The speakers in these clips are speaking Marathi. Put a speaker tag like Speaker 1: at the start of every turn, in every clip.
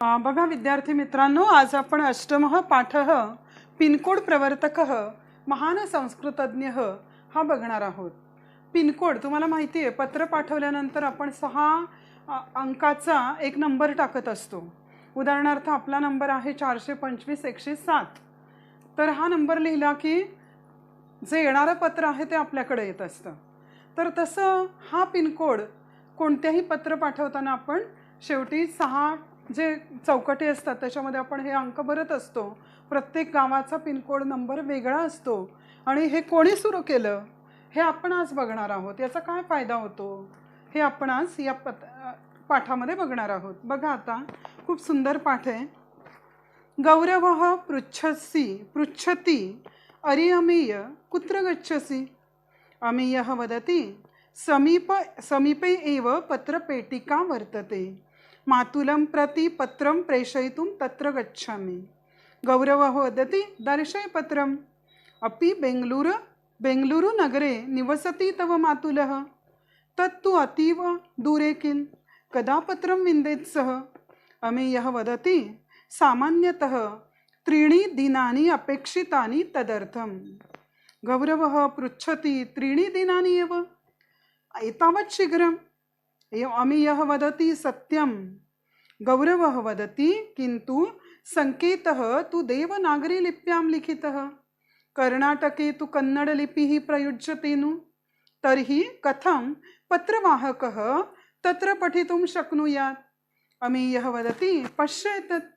Speaker 1: बघा विद्यार्थी मित्रांनो, आज आपण अष्टमः पाठः पिनकोड प्रवर्तकः महान संस्कृतज्ञ हा बघणार आहोत. पिनकोड तुम्हाला माहिती आहे, पत्र पाठवल्यानंतर आपण 6 अंकाचा एक नंबर टाकत असतो. उदाहरणार्थ आपला नंबर आहे 425-107. तर हा नंबर लिहिला की जे येणारं पत्र आहे ते आपल्याकडे येत असतं. तर तसं हा पिनकोड कोणत्याही पत्र पाठवताना आपण शेवटी 6 जे चौकटी असतात त्याच्यामध्ये आपण हे अंक भरत असतो. प्रत्येक गावाचा पिनकोड नंबर वेगळा असतो आणि हे कोणी सुरू केलं हे आपण आज बघणार आहोत. याचा काय फायदा होतो हे आपण आज या पाठामध्ये बघणार आहोत. बघा, आता खूप सुंदर पाठ आहे. गौरवः पृच्छति अरिअमीय कुत्र गच्छसि. अमीयः वदति समीपे एव पत्रपेटिका वर्तते. मातुलं प्रति पत्रं प्रेषयितुं तत्र गच्छामि. गौरवः वदति दर्शय पत्रम्. अपि बेङ्गलूरु नगरे निवसति तव मातुलः. तत्तु अतीव दूरे किल. कदा पत्रं विन्देत् सः. अमेयः वदति सामान्यतः 3 दिनानि अपेक्षितानि तदर्थम्. गौरवः पृच्छति 3 दिनानि एव एतावत् शीघ्रम्. अमीयः वदति सत्यं. गौरवः वदति किन्तु संकेतः तु देवनागरी लिप्यां लिखितः. कर्णाटके तु कन्नडलिपिः प्रयुज्यते नु. तर्हि कथं पत्रवाहकः तत्र पठितुं शक्नुयात्. अमीयः वदति पश्य एतत्.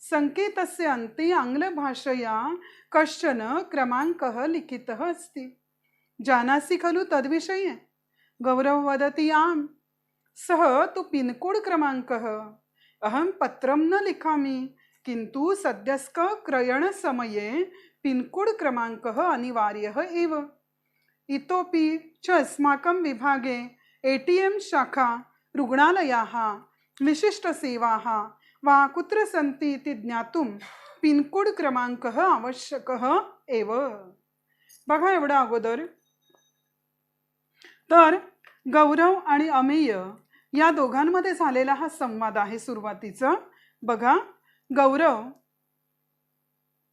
Speaker 1: संकेतस्य अन्ते आङ्ग्लभाषया कश्चन क्रमाङ्कः लिखितः अस्ति. जानासि खलु तद्विषये. गौरवः वदति आम्. सः तु पिनकोड क्रमाङ्कः. अहं पत्रं न लिखामि, किन्तु सद्यस्क क्रयणसमये पिनकोड क्रमाङ्कः अनिवार्यः एव. इतोपि च अस्माकं विभागे ATM शाखा, रुग्णालयाः, विशिष्टसेवाः वा कुत्र सन्ति इति ज्ञातुं पिनकोड क्रमाङ्कः आवश्यकः एव. बघा, एवढं अगोदर तर गौरव आणि अमेय या दोघांमध्ये झालेला हा संवाद आहे सुरुवातीचा. बघा, गौरव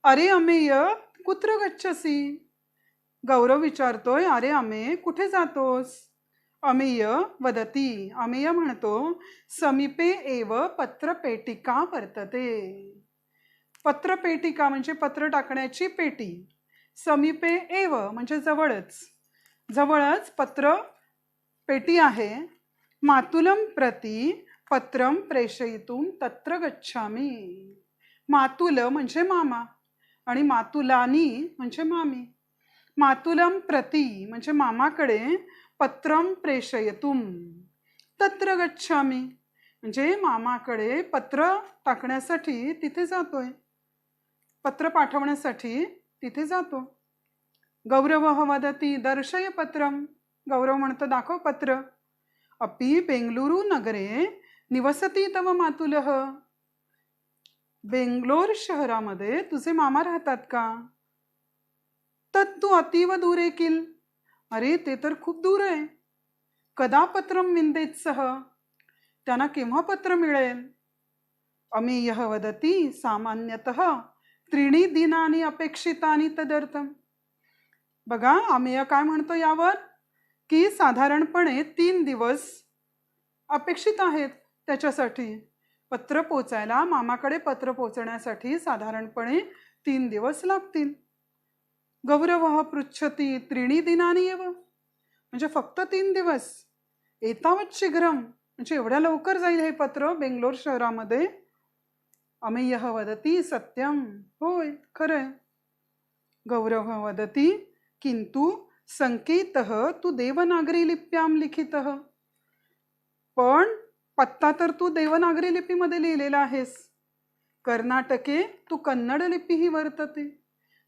Speaker 1: अरे अमेय कुत्र गच्छसि. गौरव विचारतोय, अरे अमेय कुठे जातोस. अमेय वदति, अमेय म्हणतो समीपे एव पत्रपेटिका वर्तते. पत्रपेटिका म्हणजे पत्र टाकण्याची पेटी. समीपे एव म्हणजे जवळच पत्र पेटी आहे. मातुलं प्रति पत्रं प्रेषयितुं तत्र गच्छामि. मातुल म्हणजे मामा आणि मातुलानी म्हणजे मामी. मातुलं प्रति म्हणजे मामाकडे, पत्रं प्रेषयितुं तत्र गच्छामि म्हणजे मामाकडे पत्र टाकण्यासाठी तिथे जातोय, पत्र पाठवण्यासाठी तिथे जातो. गौरवः वदति दर्शय पत्रम्. गौरव म्हणतो दाखव पत्र. अपि बेंगलुरु नगरे निवसति तव मातुलः. बेंगलोर शहरामध्ये तुझे मामा राहतात का. तत्तु अतीव दूरे किल. अरे ते तर खूप दूर आहे. कदा पत्रं विन्देत् सः. त्यांना केव्हा पत्र मिळेल. अमेयः वदति सामान्यतः 3 दिनानि अपेक्षितानि तदर्थम्. बघा, अमेय काय म्हणतो यावर की साधारणपणे 3 दिवस अपेक्षित आहेत त्याच्यासाठी. पत्र पोचायला, मामाकडे पत्र पोचण्यासाठी साधारणपणे 3 दिवस लागतील. गौरवः पृच्छति 3 दिनानि एव म्हणजे फक्त 3 दिवस. एतावत् शीघ्रं म्हणजे एवढ्या लवकर जाईल हे पत्र बेंगलोर शहरामध्ये. अमेयः वदति सत्यं. होय, खरंय. गौरवः वदति किन्तु संकेतः तु देवनागरी लिप्यां लिखितः. पण पत्ता तर तू देवनागरी लिपीमध्ये लिहिलेला आहेस. कर्नाटके तू कन्नड लिपीही वर्तते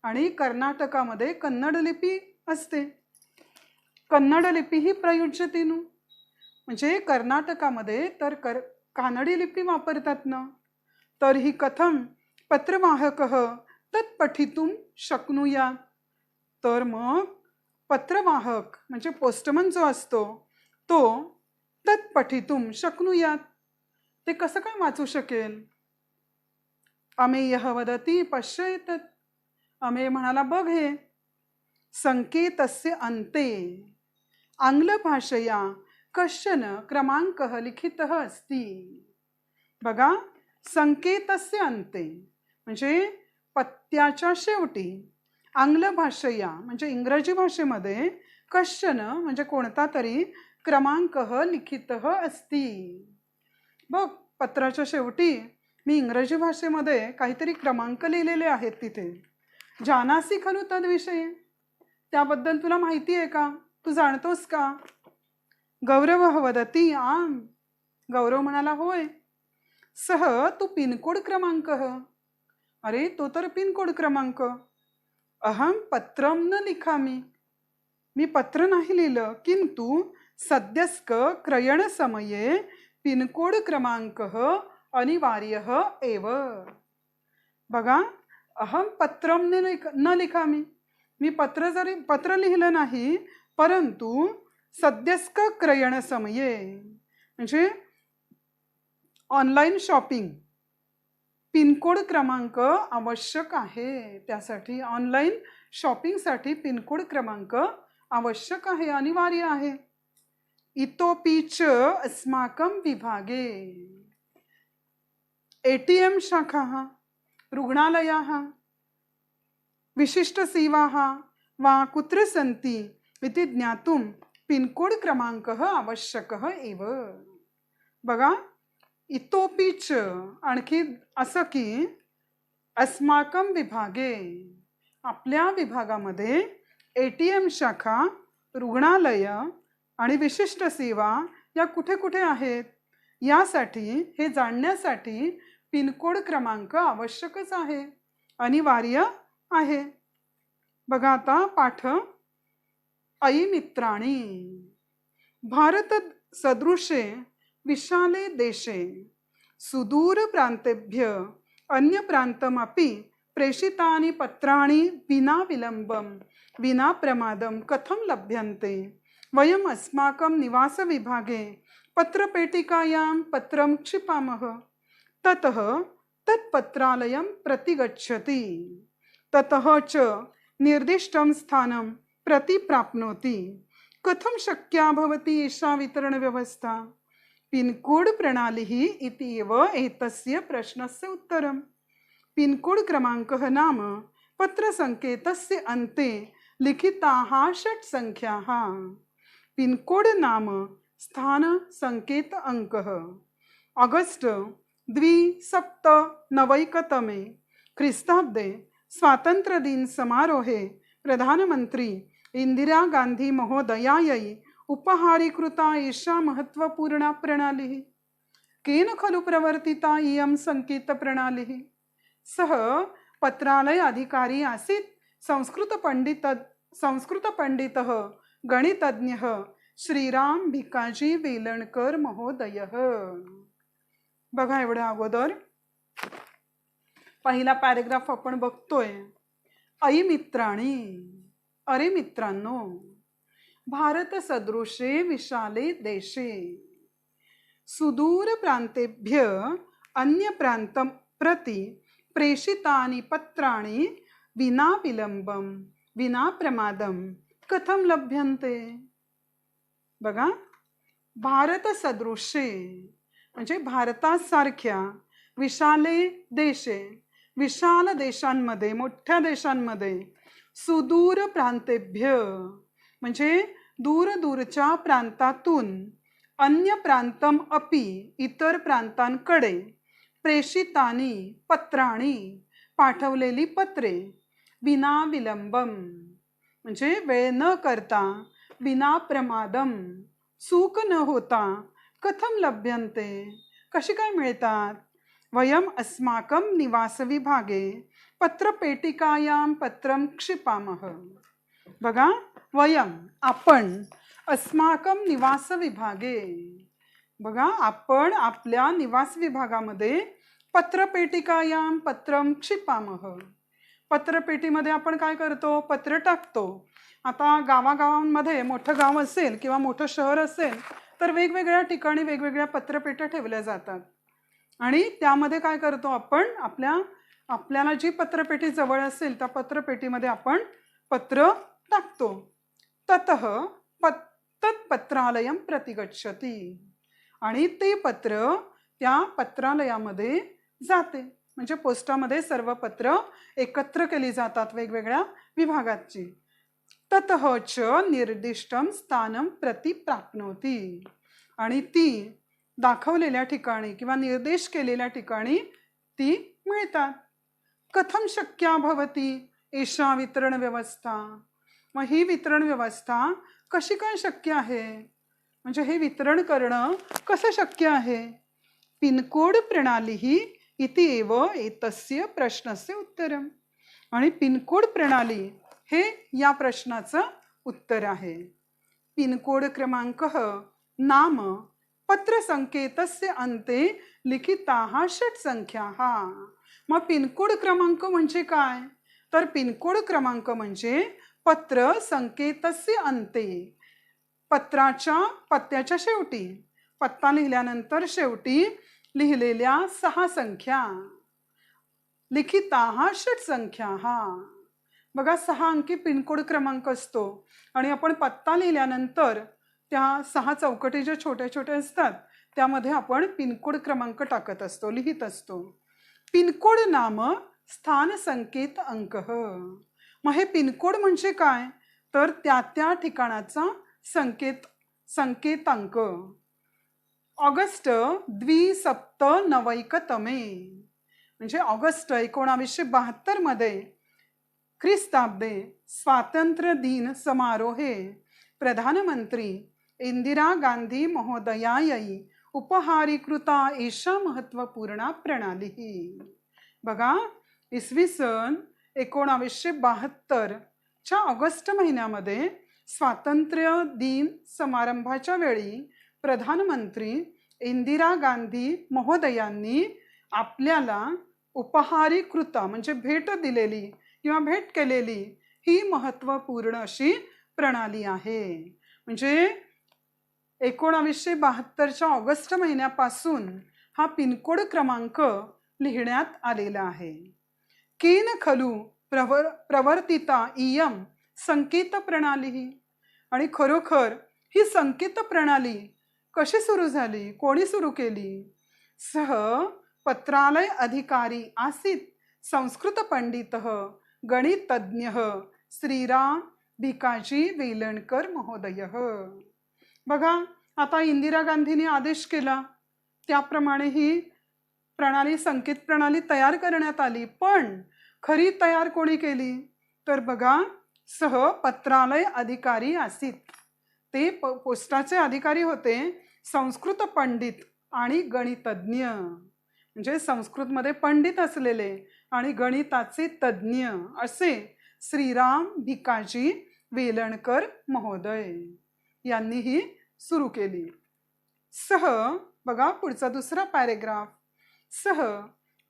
Speaker 1: आणि कर्नाटकामध्ये कन्नड लिपी असते. कन्नड लिपी ही प्रयुज्यते नु म्हणजे कर्नाटकामध्ये तर कानडी लिपी वापरतात ना. तर ही कथम पत्रवाहकः तत् पठितुं शक्नुयात्. तर मग पत्रवाहक म्हणजे पोस्टमन जो असतो तो तत् पठितुं शक्नुयात् ते कसं काय वाचू शकेल. अमेयः वदति पश्येतत्. अमेय म्हणाला बघ हे. संकेतस्य अन्ते आंग्लभाषया कश्चन क्रमांकः लिखितः अस्ति. बघा, संकेतस्य अन्ते म्हणजे पत्त्याच्या शेवटी, आंग्ल भाषेया म्हणजे इंग्रजी भाषेमध्ये, कश्चन म्हणजे कोणता तरी क्रमांकः लिखितः अस्ति. बघ, पत्राच्या शेवटी मी इंग्रजी भाषेमध्ये काहीतरी क्रमांक लिहिलेले आहेत तिथे. जानासी खलु तद्विषयी, त्याबद्दल तुला माहिती आहे का? तू जाणतोस का? गौरवः वदति आम. गौरव म्हणाला होय. सह तू पिनकोड क्रमांकः. अरे तो तर पिनकोड क्रमांक. अहम पत्रम न लिखामि. मी पत्र नाही लिहिलं, किंतु सद्यस्क क्रयण समये पिनकोड क्रमांकः अनिवार्यः एव. बघा, अहम पत्रम न लिखामि. मी पत्र लिहिलं नाही, परंतु सद्यस्क क्रयण समये म्हणजे ऑनलाईन शॉपिंग, पिनकोड क्रमांक आवश्यक आहे. त्यासाठी ऑनलाईन शॉपिंगसाठी पिनकोड क्रमांक आवश्यक आहे, अनिवार्य आहे. इतोपि च अस्माकं विभागे ATM शाखाः, रुग्णालयाः, विशिष्ट सेवाः वा कुत्र सन्ति इति ज्ञातुं पिनकोड क्रमांकः आवश्यकः एव. बघा, इतोपि च आणखी असं की अस्माकं विभागे आपल्या विभागामध्ये ATM शाखा, रुग्णालय आणि विशिष्ट सेवा या कुठे कुठे आहेत यासाठी, हे जाणण्यासाठी पिनकोड क्रमांक आवश्यकच आहे, अनिवार्य आहे. बघा आता पाठ. अयि मित्राणि, भारत सदृशे विशाले देशे सुदूर प्रांतेभ्य अन्य प्रांतमपि प्रेषितानि पत्राणि विना विलंबं विना प्रमादं कथं लभ्यन्ते. वयम् अस्माकं निवास विभागे पत्रपेटिकायां पत्रं क्षिपामः. ततः तत्पत्रालयं प्रति गच्छति. ततः च निर्दिष्टं स्थानं प्रति प्राप्नोति. कथं शक्या भवति एषा वितरण व्यवस्था? पिनकोड प्रणालिः इति एव एतस्य प्रश्नस्य उत्तरम्. पिनकोड क्रमांकः नाम पत्रसंकेतस्य अन्ते लिखिताः 6 संख्याः. पिनकोड नाम स्थान संकेत अंकः. ऑगस्ट 2790 ख्रिस्ताब्दे स्वातंत्र्य दिन समारोहे प्रधानमंत्री इंदिरा गांधी महोदयायै उपहारीकृता एषा महत्वपूर्णा प्रणालिः. केन खलु प्रवर्तिता इयं संकेत प्रणालिः? सः पत्रालय अधिकारी आसीत् संस्कृतपंडितः गणितज्ञः श्रीराम भिकाजी वेलणकर महोदयः. बघा, एवढ्या अगोदर पहिला पॅरेग्राफ आपण बघतोय. अयि मित्राणि, अरे मित्रांनो, भारत सदृशे विशाले देशे सुदूर प्रांतेभ्य अन्य प्रांतं प्रति प्रेषितानि पत्राणि विना विलंबं विना प्रमादं कथं लभ्यन्ते. बघा, भारत सदृशे म्हणजे भारतासारख्या विशाले देशे, विशाल देशांमध्ये, मोठ्या देशांमध्ये, सुदूर प्रांतेभ्य म्हणजे दूर दूरच्या प्रांतातून, अन्य प्रांतम अपि इतर प्रांतांकडे, प्रेषितानी पत्राणी पाठवलेली पत्रे, विना विलंबम म्हणजे वेळ न करता, विना प्रमादम चूक न होता, कथम लभ्यन्ते कशी काय मिळतात. वयम अस्माकं निवास विभागे पत्रपेटिकायां पत्रं क्षिपामः. बघा, वयम आपण, अस्माकं निवास विभागे, बघा आपण आपल्या निवास विभागामध्ये पत्रपेटिकायां पत्रं क्षिपामः. पत्रपेटीमध्ये आपण काय करतो? पत्र टाकतो. आता गावागावांमध्ये, मोठं गाव असेल किंवा मोठं शहर असेल तर वेगवेगळ्या ठिकाणी वेगवेगळ्या पत्रपेट्या ठेवल्या जातात आणि त्यामध्ये काय करतो आपण? आपल्या आपल्याला जी पत्रपेटी जवळ असेल त्या पत्रपेटीमध्ये आपण पत्र टाकतो. ततः तत्पत्रालयम प्रतिगच्छति, आणि ते पत्र त्या पत्रालयामध्ये जाते. म्हणजे पोस्टामध्ये सर्व पत्र एकत्र केली जातात वेगवेगळ्या विभागाची. ततः च निर्दिष्टम स्थानम प्रति प्राप्नोति, आणि ती दाखवलेल्या ठिकाणी किंवा निर्देश केलेल्या ठिकाणी ती मिळतात. कथम शक्या भवती एषा वितरण व्यवस्था, मग ही वितरण व्यवस्था कशी काय शक्य आहे, म्हणजे हे वितरण करणं कसं शक्य आहे. पिनकोड प्रणाली ही इति एव एतस्य प्रश्नस्य उत्तरम, आणि पिनकोड प्रणाली हे या प्रश्नाचं उत्तर आहे. पिनकोड क्रमांक नाम पत्रसंकेतस्य अन्ते लिखिताः षट् संख्याः. मग पिनकोड क्रमांक म्हणजे काय, तर पिनकोड क्रमांक म्हणजे पत्र संकेतस्य अन्ते, पत्त्याच्या शेवटी, पत्ता लिहिल्यानंतर शेवटी लिहिलेल्या 6 संख्या. लिखिताः षट् संख्याः. बघा 6 अंकी पिनकोड क्रमांक असतो, आणि आपण पत्ता लिहिल्यानंतर त्या 6 चौकटी ज्या छोट्या छोट्या असतात त्यामध्ये आपण पिनकोड क्रमांक टाकत असतो, लिहित असतो. पिनकोड नाम स्थान संकेत अंक. मग हे पिनकोड म्हणजे काय, तर त्या ठिकाणाचा संकेतांक. ऑगस्ट 2791 म्हणजे ऑगस्ट 1972 मध्ये ख्रिस्ताब्दे स्वातंत्र्य दिन समारोहे प्रधानमंत्री इंदिरा गांधी महोदयायै उपहारीकृता एषा महत्वपूर्णा प्रणाली. बघा, इसवी सन 1972च्या ऑगस्ट महिन्यामध्ये स्वातंत्र्य दिन समारंभाच्या वेळी प्रधानमंत्री इंदिरा गांधी महोदयांनी आपल्याला उपहारीकृता म्हणजे भेट दिलेली किंवा भेट केलेली ही महत्वपूर्ण अशी प्रणाली आहे. म्हणजे 1972च्या ऑगस्ट महिन्यापासून हा पिनकोड क्रमांक लिहिण्यात आलेला आहे. केन खलु प्रवर्तिता इयम संकेत प्रणाली, आणि खरोखर ही संकेत प्रणाली कशी सुरू झाली, कोणी सुरू केली. सह पत्रालय अधिकारी आसीत संस्कृत पंडित गणितज्ञ श्रीराम भिकाजी वेलणकर महोदय. बघा, आता इंदिरा गांधींनी आदेश केला त्याप्रमाणे ही प्रणाली, संकेत प्रणाली तयार करण्यात आली. पण खरी तयार कोणी केली, तर बघा सह पत्रालय अधिकारी आसीत, ते पोस्टाचे अधिकारी होते, संस्कृत पंडित आणि गणितज्ञ, म्हणजे संस्कृतमध्ये पंडित असलेले आणि गणिताचे तज्ज्ञ असे श्रीराम भिकाजी वेलणकर महोदय यांनी ही सुरू केली. सह, बघा पुढचा दुसरा पॅरेग्राफ. सह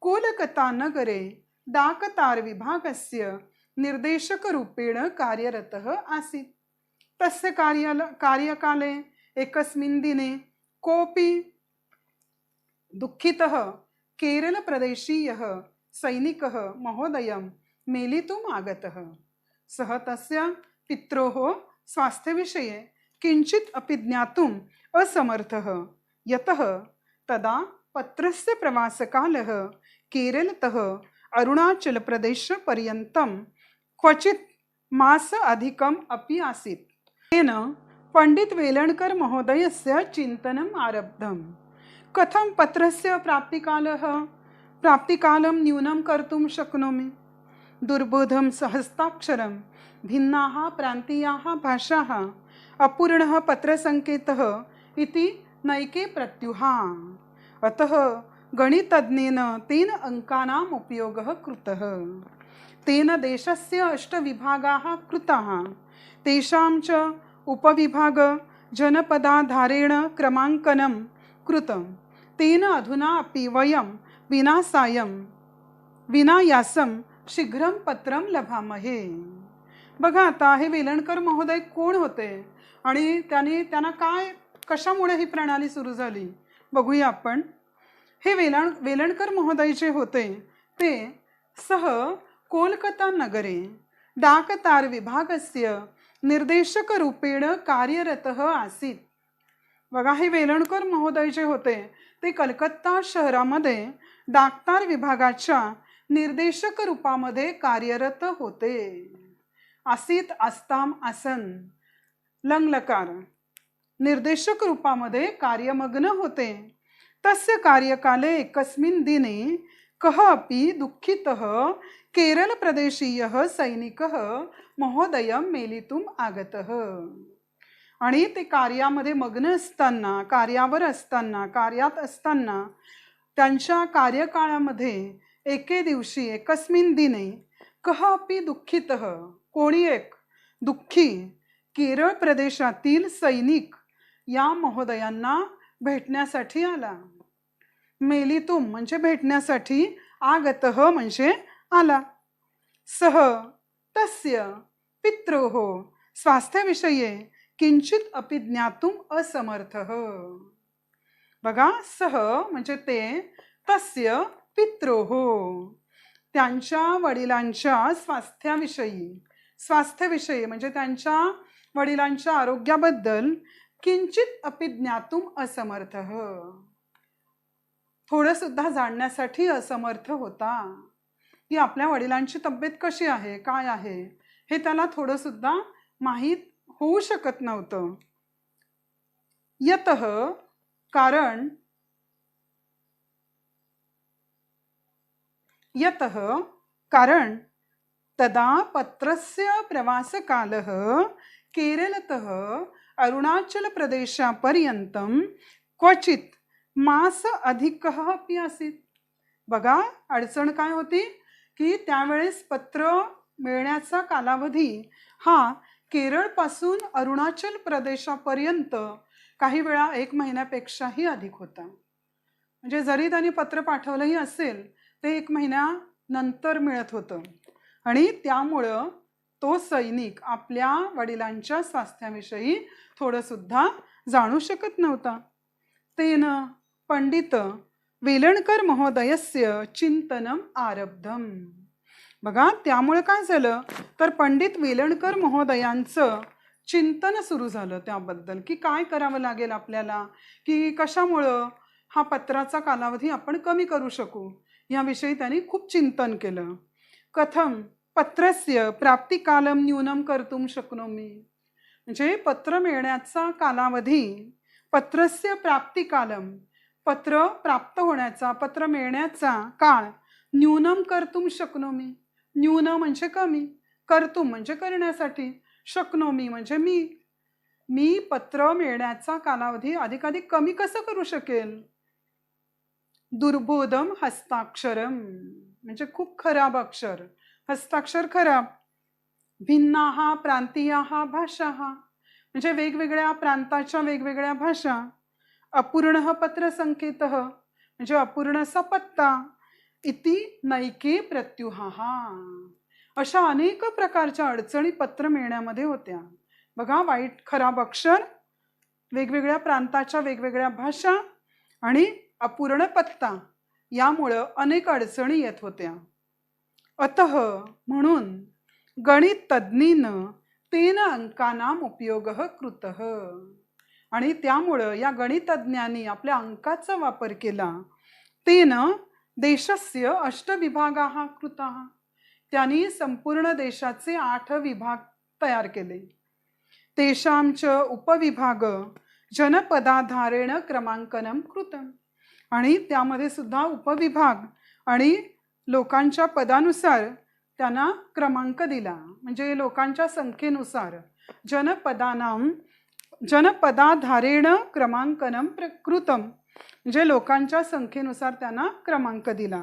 Speaker 1: कोलकाता नगरे डाकतार विभागस्य निर्देशक रूपेण कार्यरतः आसीत्. तस्य कार्यकाले एकस्मिन् दिने कोऽपि दुःखितः केरल प्रदेशीयः सैनिकः महोदयं मेलितुम् आगतः. सः तस्य पित्रोः स्वास्थ्यविषये किञ्चित् अपि ज्ञातुम् असमर्थः, यतः तदा पत्रस्य प्रवासकालः केरलतः अरुणाचलप्रदेशपर्यन्तं क्वचित् मास अधिकम् अपि आसीत्. तेन पंडित वेलणकर महोदयस्य चिन्तनम् आरब्धम्. कथं पत्रस्य प्राप्तिकालं न्यूनं कर्तुं शक्नोमि. दुर्बोधं सहस्ताक्षरं, भिन्नाः प्रान्तीयाः भाषाः, अपूर्णः पत्रसंकेतः इति नैके प्रत्युहा. अतः गणितज्ञेन तेन अंकानाम् उपयोगः कृतः. तेन देशस्य 8 विभागाः कृताः. तेषां च उपविभाग जनपदाधारेण क्रमाङ्कनं कृतं. तेन अधुना अपि वयं विनायासं शीघ्रं पत्रं लभामहे. बघा, आता हे वेलणकर महोदय कोण होते आणि त्यांना काय, कशामुळे ही प्रणाली सुरू झाली बघूया आपण. हे वेलणकर महोदय जे होते ते सः कोलकाता नगरे डाकतार विभागस्य निर्देशकरूपेण कार्यरतः आसीत्. बघा, हे वेलणकर महोदय जे होते ते कलकत्ता शहरामध्ये डाकतार विभागाच्या निर्देशक रूपामध्ये कार्यरत होते. आसीत, आस्ताम, आसन, लंगलकार, निर्देशक रूपामध्ये कार्यमग्न होते. तस्य कार्यकाले एकस्मिन् दिने कः अपि दुःखितः केरल प्रदेशीयः सैनिकः महोदयं मेलितुम् आगतः. आणि ते कार्यामध्ये मग्न असताना, कार्यात असताना त्यांच्या कार्यकाळामध्ये एके दिवशी एकस्मिन दिने कः अपि दुःखितः, कोणी एक दुःखी केरळ प्रदेशातील सैनिक या महोदयांना भेटण्यासाठी आला. मेलितुम म्हणजे भेटण्यासाठी, आगतः म्हणजे आला. सह तस्य पित्रोः स्वास्थ्यविषये किंचित अपि ज्ञातुम असमर्थः. बघा, सह म्हणजे ते, तस्य पित्रोः त्यांच्या वडिलांच्या स्वास्थ्याविषयी म्हणजे त्यांच्या वडिलांच्या आरोग्याबद्दल किंचित अपि ज्ञातुम असमर्थः, थोडं सुद्धा जाणण्यासाठी असमर्थ होता. की आपल्या वडिलांची तब्येत कशी आहे, काय आहे, हे त्याला थोडं सुद्धा माहीत होऊ शकत नव्हतं. यतः कारण तदा पत्रस्य प्रवासकालः केरलतः अरुणाचल प्रदेशापर्यंतं क्वचित मास अधिकः अपि आसीत्. बघा, अडचण काय होती की त्यावेळेस पत्र मिळण्याचा कालावधी हा केरळ पासून अरुणाचल प्रदेशापर्यंत काही वेळा 1 महिन्यापेक्षाही अधिक होता. म्हणजे जरी त्यांनी पत्र पाठवलंही असेल ते 1 महिन्यानंतर मिळत होतं. आणि त्यामुळं तो सैनिक आपल्या वडिलांच्या स्वास्थ्याविषयी थोडं सुद्धा जाणू शकत नव्हता. तेन पंडित वेलणकर महोदयस्य चिंतनम आरब्धम. बघा, त्यामुळे काय झालं तर पंडित वेलणकर महोदयांचं चिंतन सुरू झालं त्याबद्दल की काय करावं लागेल आपल्याला, की कशामुळं हा पत्राचा कालावधी आपण कमी करू शकू, याविषयी त्यांनी खूप चिंतन केलं. कथम पत्रस्य प्राप्तिकालम न्यूनम कर्तुम शक्नोमी. म्हणजे पत्र मिळण्याचा कालावधी, पत्रस्य प्राप्तिकालम पत्र प्राप्त होण्याचा, पत्र मिळण्याचा काळ, न्यूनम कर्तुम शक्नोमी, न्यून म्हणजे कमी, कर्तुम म्हणजे करण्यासाठी, शक्नोमी म्हणजे मी पत्र मिळण्याचा कालावधी अधिकाधिक कमी कसं करू शकेल. दुर्बोधम हस्ताक्षरम म्हणजे खूप खराब अक्षर, हस्ताक्षर खराब. भिन्नाहा प्रांतीयाहा भाषाहा म्हणजे वेगवेगळ्या प्रांताच्या वेगवेगळ्या भाषा. अपूर्ण पत्र संकेतः म्हणजे अपूर्णसा पत्ता. इति नैके प्रत्युहाहा. अशा अनेक प्रकारच्या अडचणी पत्र मिळण्यामध्ये होत्या. बघा, वाईट खराब अक्षर, वेगवेगळ्या प्रांताच्या वेगवेगळ्या भाषा आणि अपूर्ण पत्ता, यामुळं अनेक अडचणी येत होत्या. अतः म्हणून गणित तज्ञीनं तेन अंकानाम उपयोगः कृतः. आणि त्यामुळं या गणितज्ञांनी आपल्या अंकाचा वापर केला. तेन देशस्य 8 विभागाः कृताः. त्यांनी संपूर्ण देशाचे 8 विभाग तयार केले. तेषांच उपविभाग जनपदाधारेण क्रमांकनम कृतम. आणि त्यामध्ये सुद्धा उपविभाग आणि लोकांच्या पदानुसार त्यांना क्रमांक दिला. म्हणजे लोकांच्या संख्येनुसार जनपदाधारेण क्रमांकनम कृतम म्हणजे लोकांच्या संख्येनुसार त्यांना क्रमांक दिला.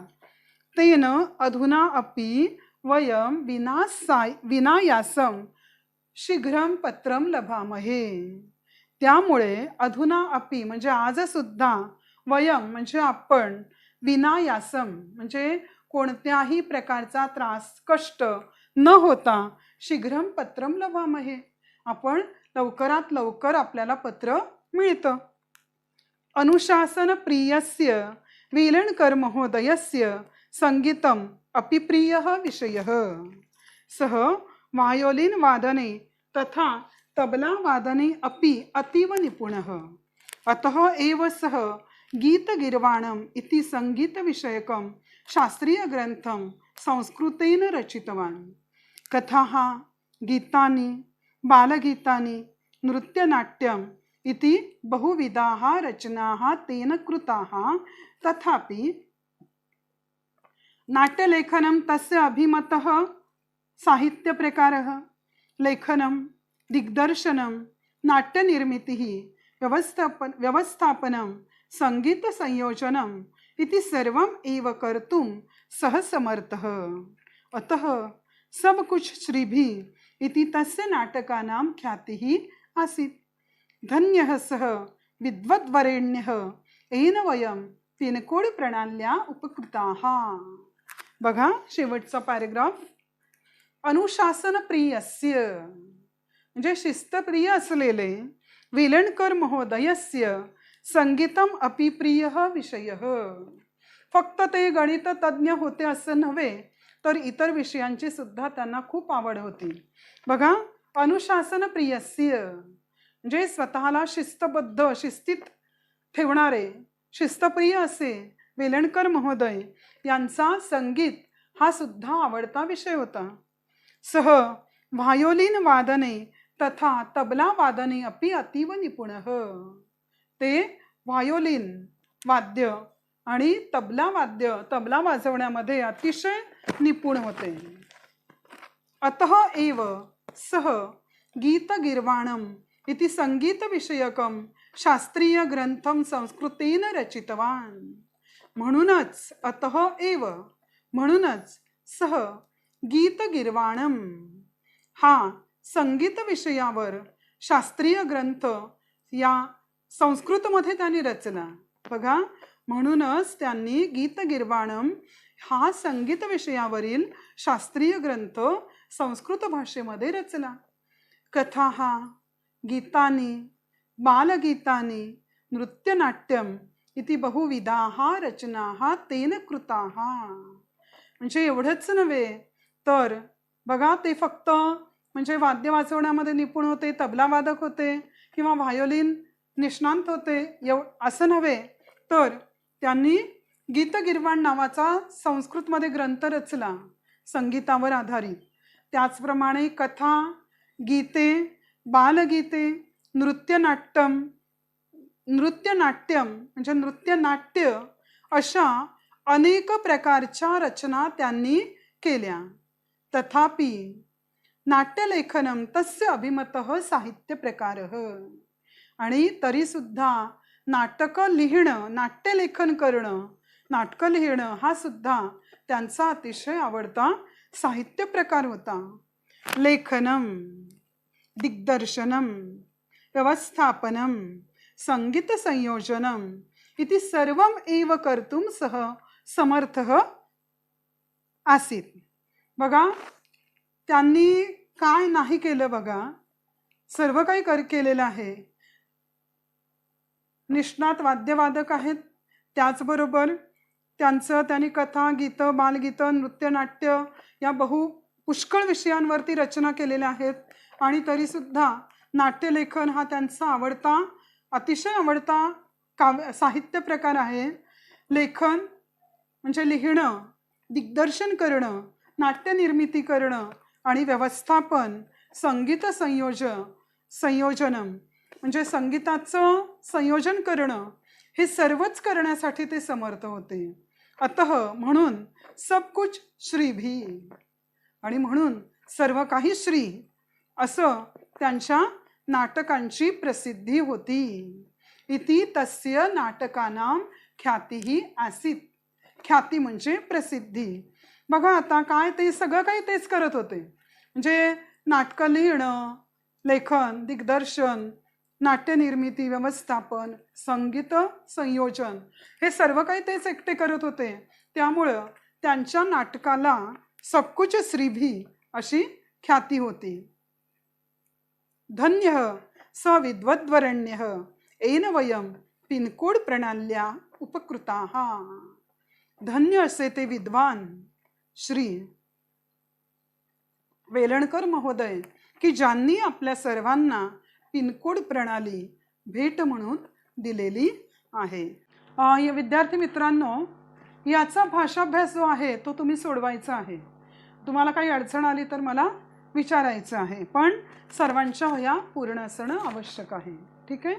Speaker 1: तेन अधुना अपि वयम विनायासम शीघ्रम पत्रम लभामहे. त्यामुळे अधुना अपि म्हणजे आज सुद्धा, वयम म्हणजे आपण, विनायासम म्हणजे कोणत्याही प्रकारचा त्रास, कष्ट न होता, शीघ्रम पत्रम लभामहे आपण लवकरात लवकर आपल्याला पत्र मिळतं. अनुशासन प्रियस्य वेलणकर महोदयस्य संगीतम अपि प्रियः विषयः। सः वायोलिन वादने तथा तबला वादने अपि अतीव निपुणः। अतः एव सः गीतगीर्वाणम् इति संगीतविषयकं शास्त्रीयग्रन्थं संस्कृतेन रचितवान्। कथाः, गीतानि, बालगीतानि, नृत्यनाट्यम् इति बहुविधाः रचनाः तेन कृताः। तथापि नाट्यलेखनं तस्य अभिमतः साहित्यप्रकारः। लेखनं, दिग्दर्शनं, नाट्यनिर्मितिः, व्यवस्थापनं, संगीतसंयोजनम् इति सर्वम् एव कर्तुं सः समर्थः। अतः सब कुछ श्रीभिः इति तस्य नाटकानां ख्यातिः आसीत्। धन्यः सः विद्वद्वरेण्यः येन वयं पिनकोड प्रणाल्या उपकृताः। बघा शेवटचा पॅरेग्राफ. अनुशासन प्रियस्य म्हणजे शिस्तप्रिय असलेले वेलणकर महोदयस्य संगीतम अपि प्रियः विषयः. फक्त ते गणित तज्ञ होते असं नव्हे, तर इतर विषयांची सुद्धा त्यांना खूप आवड होती. बघा, अनुशासन प्रियस्य म्हणजे स्वतःला शिस्तबद्ध, शिस्तीत ठेवणारे, शिस्तप्रिय असे वेलणकर महोदय यांचा संगीत हा सुद्धा आवडता विषय होता. सह व्हायोलिन वादने तथा तबला वादने अपि अतीव निपुणः. ते व्हायोलिन वाद्य आणि तबला वाजवण्यामध्ये अतिशय निपुण होते. अतः एव सह गीतगीर्वाणम् इति संगीतविषयकं शास्त्रीय ग्रंथम संस्कृतेन रचितवान्. म्हणूनच म्हणूनच सह गीतगीर्वाणम् हा संगीत विषयावर शास्त्रीय ग्रंथ या संस्कृतमध्ये त्यांनी रचला. बघा, म्हणूनच त्यांनी गीतगीर्वाणम् हा संगीत विषयावरील शास्त्रीय ग्रंथ संस्कृत भाषेमध्ये रचला. कथाः, गीतानि, बालगीतानि, नृत्यनाट्यम् इति बहुविधाः रचनाः तेन कृताः. म्हणजे एवढंच नव्हे, तर बघा, ते फक्त म्हणजे वाद्य वाजवण्यामध्ये निपुण होते, तबला वादक होते किंवा व्हायोलिन निष्णांत होते असं नव्हे, तर त्यांनी गीतगीर्वाण नावाचा संस्कृतमध्ये ग्रंथ रचला संगीतावर आधारित. त्याचप्रमाणे कथा, गीते, बालगीते, नृत्यनाट्यम म्हणजे नृत्यनाट्य अशा अनेक प्रकारच्या रचना त्यांनी केल्या. तथापि नाट्यलेखनम तस्य अभिमतः साहित्य प्रकारः. आणि तरी सुद्धा नाटक लिहिणं, नाट्यलेखन करणं, नाटकं लिहिणं हा सुद्धा त्यांचा अतिशय आवडता साहित्य प्रकार होता. लेखनम, दिग्दर्शनम, व्यवस्थापनम, संगीत संयोजनम इति सर्वम एव कर्तुं सह समर्थः आसीत्. बघा, त्यांनी काय नाही केलं, बघा, सर्व काही केलेलं आहे. निष्णात वाद्यवादक आहेत, त्याचबरोबर त्यांनी कथा, गीतं, बालगीतं, नृत्यनाट्य या पुष्कळ विषयांवरती रचना केलेल्या आहेत. आणि तरी सुद्धा नाट्यलेखन हा त्यांचा अतिशय आवडता साहित्य प्रकार आहे. लेखन म्हणजे लिहिणं, दिग्दर्शन करणं, नाट्यनिर्मिती करणं आणि व्यवस्थापन, संगीत संयोजनम म्हणजे संगीताचं संयोजन करणं, हे सर्वच करण्यासाठी ते समर्थ होते. अतः म्हणून सब कुछ श्री भी, आणि म्हणून सर्व काही श्री असं त्यांच्या नाटकांची प्रसिद्धी होती. इति तस्य नाटकानां ख्यातीही आसीत्. ख्याती म्हणजे प्रसिद्धी. बघा, आता काय ते सगळं काही तेच करत होते. म्हणजे नाटकं लिहिणं, लेखन, दिग्दर्शन, नाट्यनिर्मिती, व्यवस्थापन, संगीत संयोजन हे सर्व काही तेच एकटे करत होते. त्यामुळं त्यांच्या नाटकाला सबकुछ श्रीभी अशी ख्याती होती. धन्यः स विद्वद्वरेण्यः येन वयं पिनकोड प्रणाल्या उपकृताः. धन्य असे ते विद्वान श्री वेलणकर महोदय की ज्यांनी आपल्या सर्वांना पिनकोड प्रणाली भेट म्हणून दिलेली आहे. विद्यार्थी मित्रांनो, याचा भाषाभ्यास जो आहे तो तुम्ही सोडवायचा आहे. तुम्हाला काही अडचण आली तर मला विचारायचं आहे, पण सर्वांच्या वह्या पूर्ण असणं आवश्यक आहे. ठीक आहे.